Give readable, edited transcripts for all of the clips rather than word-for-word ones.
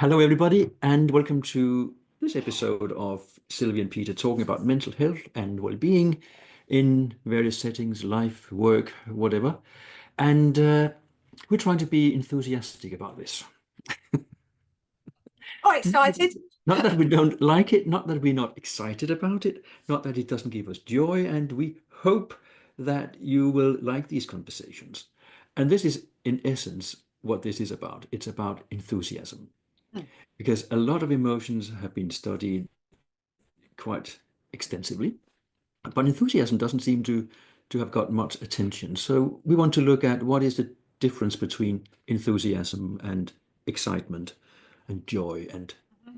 Hello, everybody, and welcome to this episode of Sylvia and Peter talking about mental health and well-being in various settings, life, work, whatever. And we're trying to be enthusiastic about this. Oh, excited. Not that we don't like it, not that we're not excited about it, not that it doesn't give us joy, and we hope that you will like these conversations. And this is, in essence, what this is about. It's about enthusiasm, Hmm. because a lot of emotions have been studied quite extensively, but enthusiasm doesn't seem to have got much attention. So we want to look at what is the difference between enthusiasm and excitement and joy and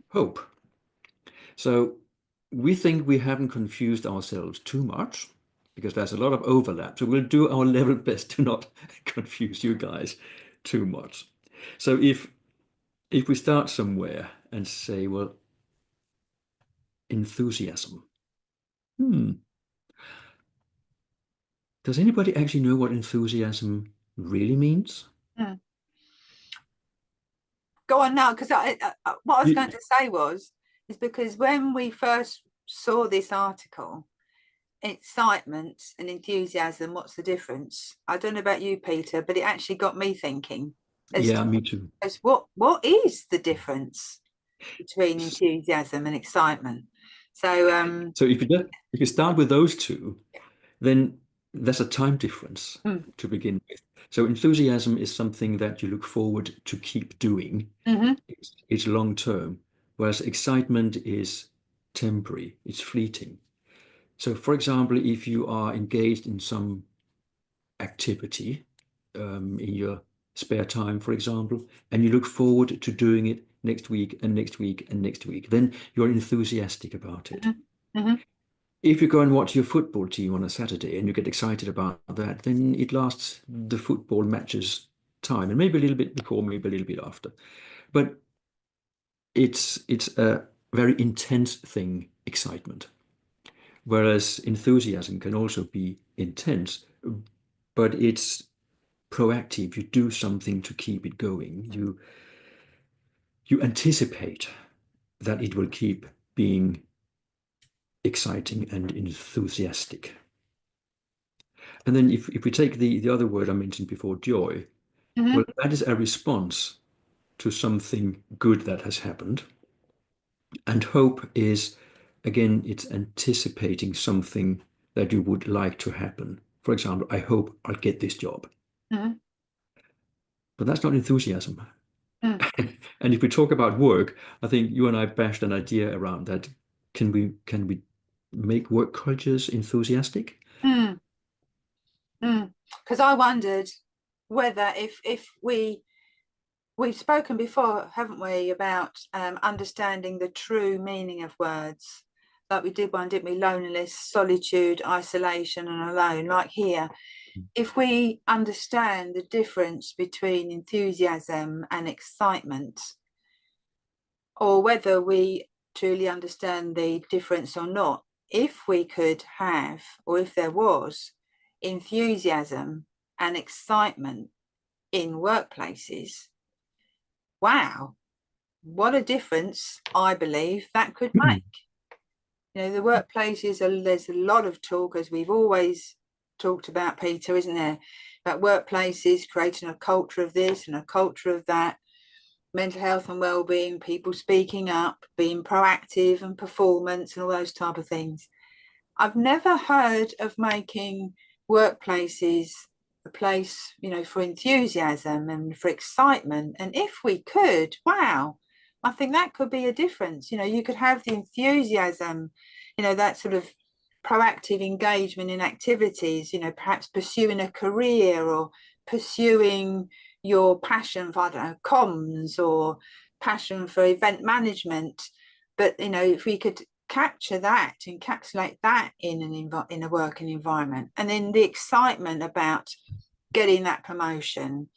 hope. So we think we haven't confused ourselves too much because there's a lot of overlap. So we'll do our level best to not confuse you guys too much. So if we start somewhere and say, well, enthusiasm. Hmm. Does anybody actually know what enthusiasm really means? Hmm. Go on now, because what I was going You- to say is because when we first saw this article, excitement and enthusiasm, what's the difference? I don't know about you, Peter, but it actually got me thinking as yeah, me too. as what is the difference between enthusiasm and excitement? So So if you start with those two, then there's a time difference mm, to begin with. So enthusiasm is something that you look forward to keep doing. mhm, It's long term, whereas excitement is temporary, it's fleeting. So, for example, if you are engaged in some activity in your spare time, for example, and you look forward to doing it next week and next week and next week, then you're enthusiastic about it. mhm, mhm, If you go and watch your football team on a Saturday and you get excited about that, then it lasts the football matches time and maybe a little bit before, maybe a little bit after. But it's a very intense thing, excitement. Whereas enthusiasm can also be intense, but it's proactive. You do something to keep it going. You anticipate that it will keep being exciting and enthusiastic. And then if we take the other word I mentioned before, joy, well, mhm. that is a response to something good that has happened. And hope is, again, it's anticipating something that you would like to happen. For example, I hope I'll get this job. Mhm. But that's not enthusiasm. Mm. And if we talk about work, I think you and I bashed an idea around that. Can we make work cultures enthusiastic? Mm. Mm. Because I wondered whether if we've spoken before, haven't we, about understanding the true meaning of words. Like we did one, didn't we? Loneliness, solitude, isolation, and alone. Like here, if we understand the difference between enthusiasm and excitement, or whether we truly understand the difference or not, if we could have, or if there was, enthusiasm and excitement in workplaces, wow, what a difference I believe that could Hmm. make. The workplaces there's a lot of talk, as we've always talked about, Peter, isn't there, about workplaces creating a culture of this and a culture of that, mental health and well-being, people speaking up, being proactive and performance and all those type of things. I've never heard of making workplaces a place, for enthusiasm and for excitement. And if we could, wow, I think that could be a difference. You could have the enthusiasm, that sort of proactive engagement in activities, perhaps pursuing a career or pursuing your passion for, I don't know, comms or passion for event management. But, if we could capture that, encapsulate that in a working environment, and then the excitement about getting that promotion,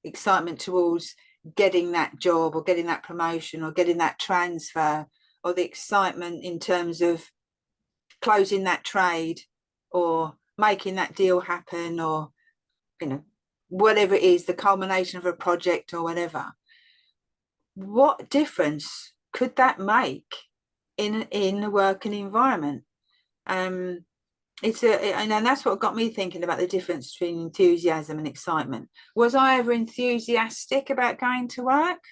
excitement towards getting that job or getting that promotion or getting that transfer, or the excitement in terms of closing that trade or making that deal happen, or whatever it is, the culmination of a project or whatever. what difference could that make in a working environment? And that's what got me thinking about the difference between enthusiasm and excitement. Was I ever enthusiastic about going to work?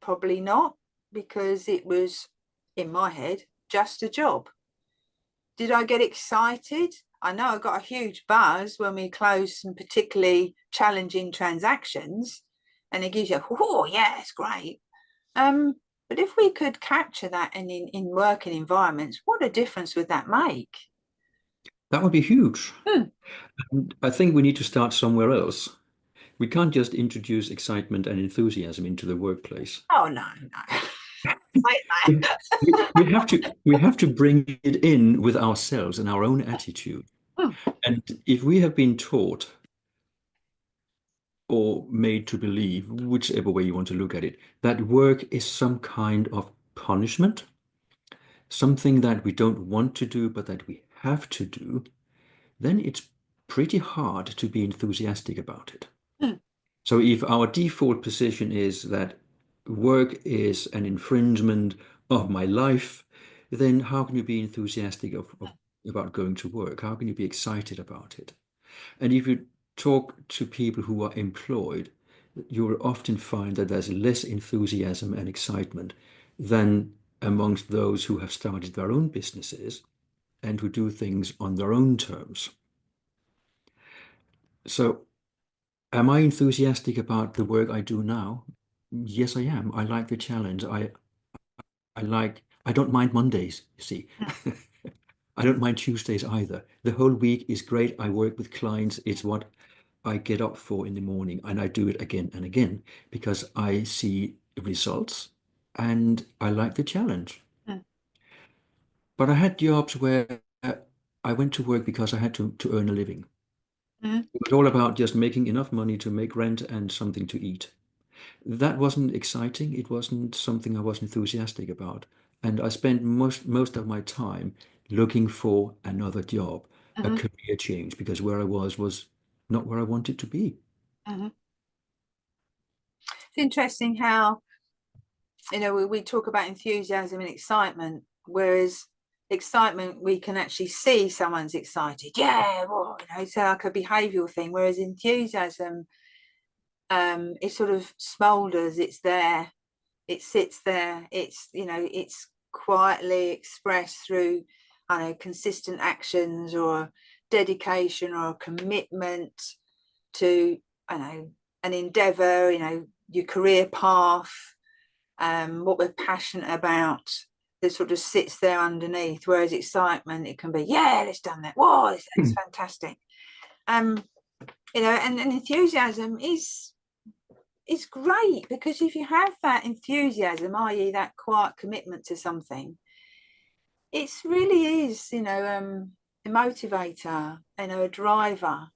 Probably not, because it was, in my head, just a job. Did I get excited? I know I got a huge buzz when we closed some particularly challenging transactions, and it gives you, oh yeah, it's great. But if we could capture that in working environments, what a difference would that make? That would be huge. Hmm. And I think we need to start somewhere else. We can't just introduce excitement and enthusiasm into the workplace. Oh no, no. Say We, that. we have to bring it in with ourselves and our own attitude. Hmm. And if we have been taught or made to believe, whichever way you want to look at it, that work is some kind of punishment, something that we don't want to do, but that we have to do, then it's pretty hard to be enthusiastic about it. Hmm. So if our default position is that work is an infringement of my life, then how can you be enthusiastic about going to work? How can you be excited about it? And if you talk to people who are employed, you will often find that there's less enthusiasm and excitement than amongst those who have started their own businesses and who do things on their own terms. So, am I enthusiastic about the work I do now? Yes, I am. I like the challenge. I don't mind Mondays, you see. Hmm. I don't mind Tuesdays either. The whole week is great. I work with clients. It's what I get up for in the morning, and I do it again and again because I see results and I like the challenge. Hmm. But I had jobs where I went to work because I had to earn a living. Hmm. It was all about just making enough money to make rent and something to eat. That wasn't exciting. It wasn't something I was enthusiastic about. And I spent most of my time looking for another job, a Hmm. career change, because where I was not where I wanted to be. Hmm. It's interesting how, we talk about enthusiasm and excitement, whereas excitement, we can actually see someone's excited. Yeah, well, it's like a behavioral thing, whereas enthusiasm, it sort of smolders, it's there, it sits there, it's quietly expressed through, I don't know, consistent actions or dedication or commitment to, I don't know, an endeavor, your career path, what we're passionate about, that sort of sits there underneath. Whereas excitement, it can be, yeah, let's done that. Whoa, that's fantastic. Um, and enthusiasm is great, because if you have that enthusiasm, i.e., that quiet commitment to something, it really is, a motivator, a driver,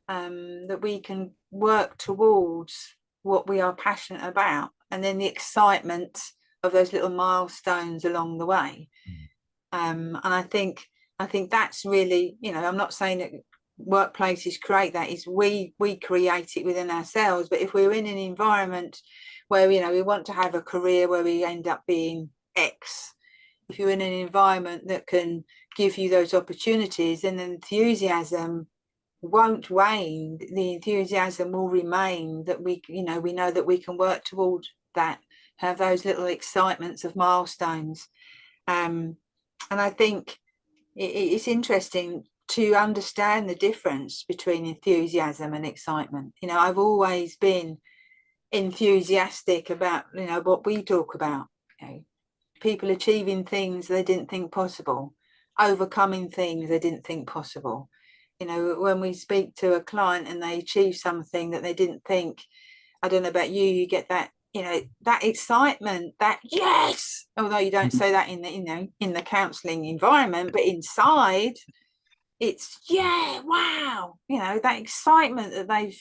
that we can work towards what we are passionate about, and then the excitement of those little milestones along the way. And I think that's really, I'm not saying that workplaces create that, is we create it within ourselves. But if we're in an environment where we want to have a career where we end up being X, if you're in an environment that can give you those opportunities, then the enthusiasm won't wane. The enthusiasm will remain, that we know that we can work towards that, have those little excitements of milestones. And I think it's interesting to understand the difference between enthusiasm and excitement. I've always been enthusiastic about what we talk about, people achieving things they didn't think possible, overcoming things they didn't think possible. When we speak to a client and they achieve something that they didn't think, I don't know about you, you get that, that excitement, that yes, although you don't say that in the counselling environment, but inside it's, yeah, wow, that excitement that they've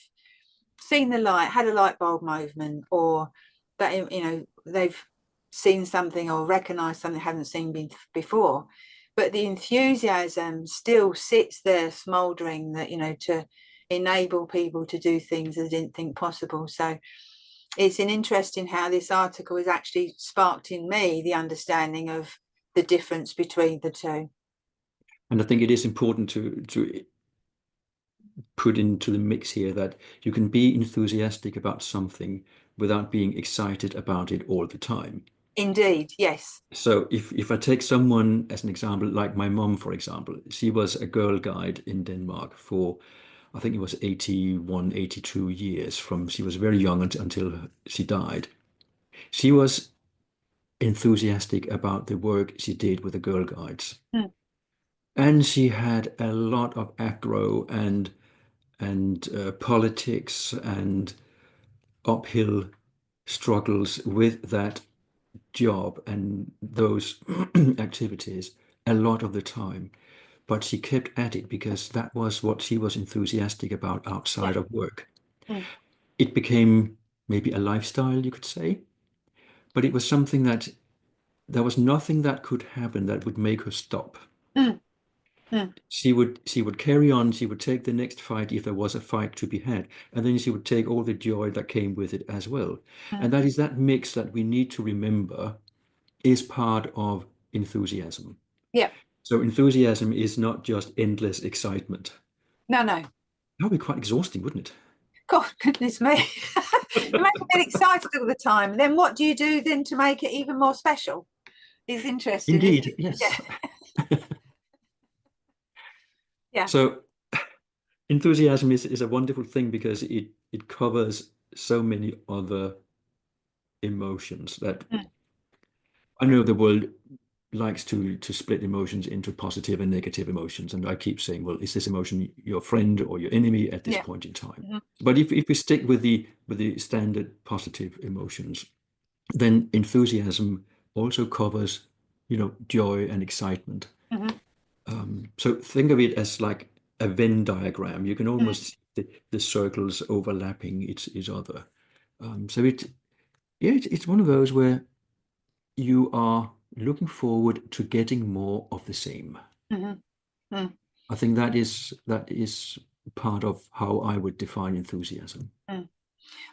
seen the light, had a light bulb moment, or that they've seen something or recognized something they haven't seen before. But the enthusiasm still sits there smoldering, that to enable people to do things they didn't think possible. So it's an interesting how this article has actually sparked in me the understanding of the difference between the two. And I think it is important to put into the mix here that you can be enthusiastic about something without being excited about it all the time. Indeed, yes. So if I take someone as an example, like my mom, for example, she was a girl guide in Denmark for, I think it was 81, 82 years from she was very young until she died. She was enthusiastic about the work she did with the Girl Guides. Mm, And she had a lot of aggro and politics and uphill struggles with that job and those activities a lot of the time. But she kept at it because that was what she was enthusiastic about yeah. outside of work. Mm, It became maybe a lifestyle, you could say, but it was something that there was nothing that could happen that would make her stop. mm, mm, She would carry on, she would take the next fight if there was a fight to be had, and then she would take all the joy that came with it as well. mm. And that is that mix that we need to remember is part of enthusiasm. Yeah. So enthusiasm is not just endless excitement. No, no. That would be quite exhausting, wouldn't God, goodness me. You make me get excited all the time. Then what do you do then to make it even more special? It's it? interesting, isn't Indeed, it? Yeah. yes. Yeah. So enthusiasm is a wonderful thing because it covers so many other emotions that Mm, I know the world likes to split emotions into positive and negative emotions. And I keep saying, well, is this emotion your friend or your enemy at this yeah. point in time? Mhm, But if we stick with the standard positive emotions, then enthusiasm also covers, joy and excitement. mhm, So think of it as like a Venn diagram. You can mm, almost see the circles overlapping each other. So yeah, it's one of those where you are looking forward to getting more of the same. mhm, mm, I think that is part of how I would define enthusiasm. mm.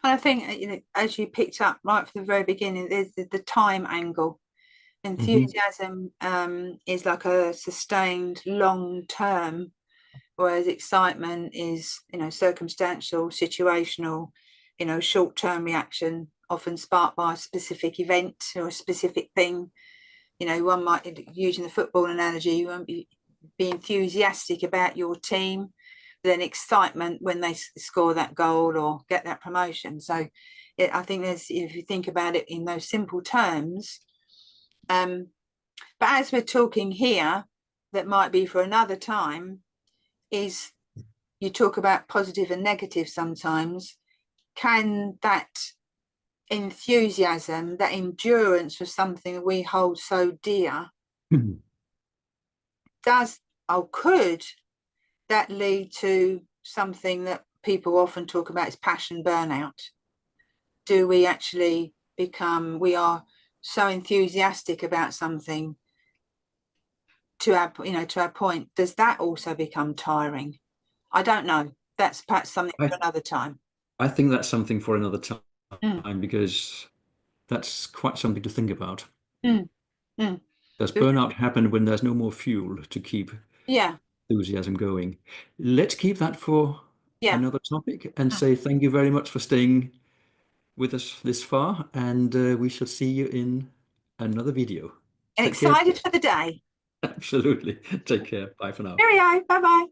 And I think, as you picked up right from the very beginning, there's the time angle. Hmm. Enthusiasm is like a sustained long term, whereas excitement is, circumstantial, situational, short term reaction, often sparked by a specific event or a specific thing. One might, using the football analogy, you won't be enthusiastic about your team, but then excitement when they score that goal or get that promotion. So I think if you think about it in those simple terms, um, but as we're talking here, that might be for another time, is you talk about positive and negative sometimes. Can that enthusiasm, that endurance for something that we hold so dear, does or could that lead to something that people often talk about is passion burnout? Do we actually we are so enthusiastic about something to our point, does that also become tiring? I don't know. That's perhaps something I for another time. I think that's something for another Mm, time because that's quite something to think about. mm, mm. Does burnout happen when there's no more fuel to keep Yeah, enthusiasm going? Let's keep that for yeah. another topic and Mm. say thank you very much for staying with us this far, and we shall see you in another video. And Take care. excited for the day. Absolutely. Take care. Bye for now. Cheerio. Bye bye.